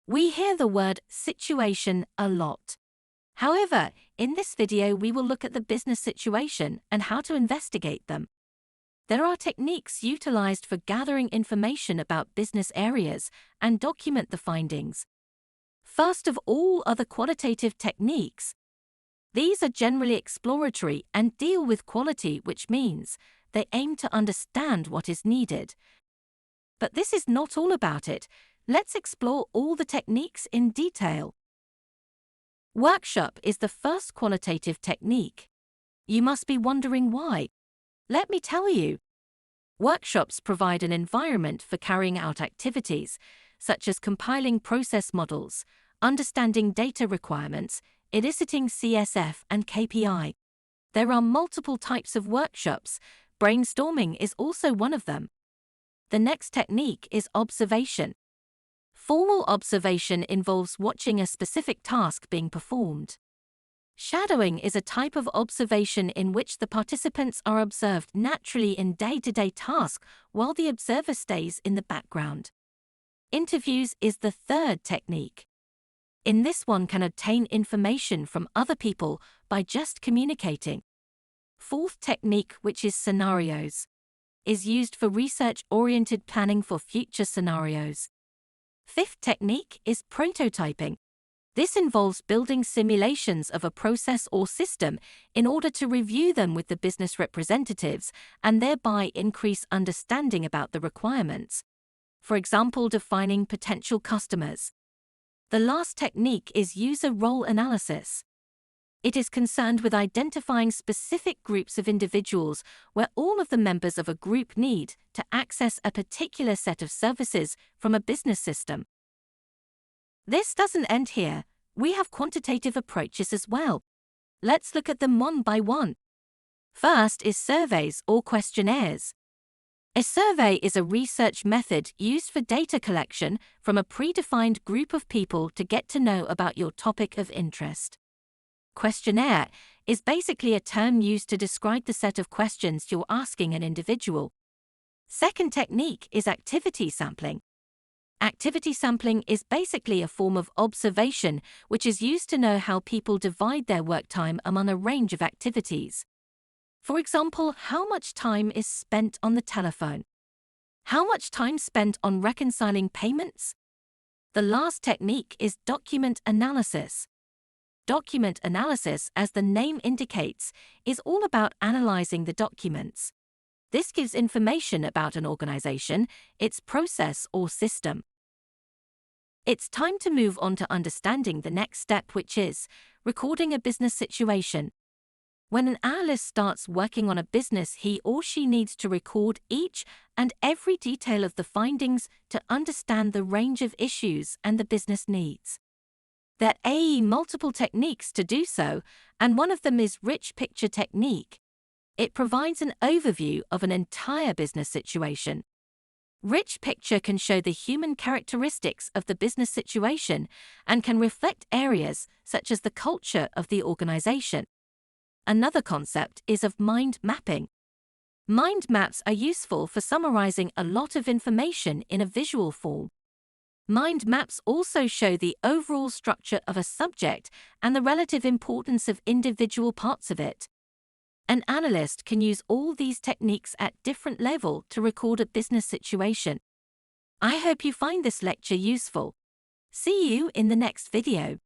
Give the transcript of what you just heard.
We hear the word situation a lot. However, in this video we will look at the business situation and how to investigate them. There are techniques utilized for gathering information about business areas and document the findings. First of all are the qualitative techniques. These are generally exploratory and deal with quality, which means they aim to understand what is needed. But this is not all about it. Let's explore all the techniques in detail. Workshop is the first qualitative technique. You must be wondering why. Let me tell you. Workshops provide an environment for carrying out activities, such as compiling process models, understanding data requirements, eliciting CSF and KPI. There are multiple types of workshops. Brainstorming is also one of them. The next technique is observation. Formal observation involves watching a specific task being performed. Shadowing is a type of observation in which the participants are observed naturally in day-to-day tasks while the observer stays in the background. Interviews is the third technique. In this one can obtain information from other people by just communicating. Fourth technique, which is scenarios, is used for research-oriented planning for future scenarios. Fifth technique is prototyping. This involves building simulations of a process or system in order to review them with the business representatives and thereby increase understanding about the requirements. For example, defining potential customers. The last technique is user role analysis. It is concerned with identifying specific groups of individuals where all of the members of a group need to access a particular set of services from a business system. This doesn't end here. We have quantitative approaches as well. Let's look at them one by one. First is surveys or questionnaires. A survey is a research method used for data collection from a predefined group of people to get to know about your topic of interest. Questionnaire is basically a term used to describe the set of questions you're asking an individual. Second technique is activity sampling. Activity sampling is basically a form of observation which is used to know how people divide their work time among a range of activities. For example, how much time is spent on the telephone? How much time spent on reconciling payments? The last technique is document analysis. Document analysis, as the name indicates, is all about analyzing the documents. This gives information about an organization, its process or system. It's time to move on to understanding the next step, which is recording a business situation. When an analyst starts working on a business, he or she needs to record each and every detail of the findings to understand the range of issues and the business needs. There are multiple techniques to do so, and one of them is rich picture technique. It provides an overview of an entire business situation. Rich picture can show the human characteristics of the business situation and can reflect areas such as the culture of the organization. Another concept is of mind mapping. Mind maps are useful for summarizing a lot of information in a visual form. Mind maps also show the overall structure of a subject and the relative importance of individual parts of it. An analyst can use all these techniques at different levels to record a business situation. I hope you find this lecture useful. See you in the next video.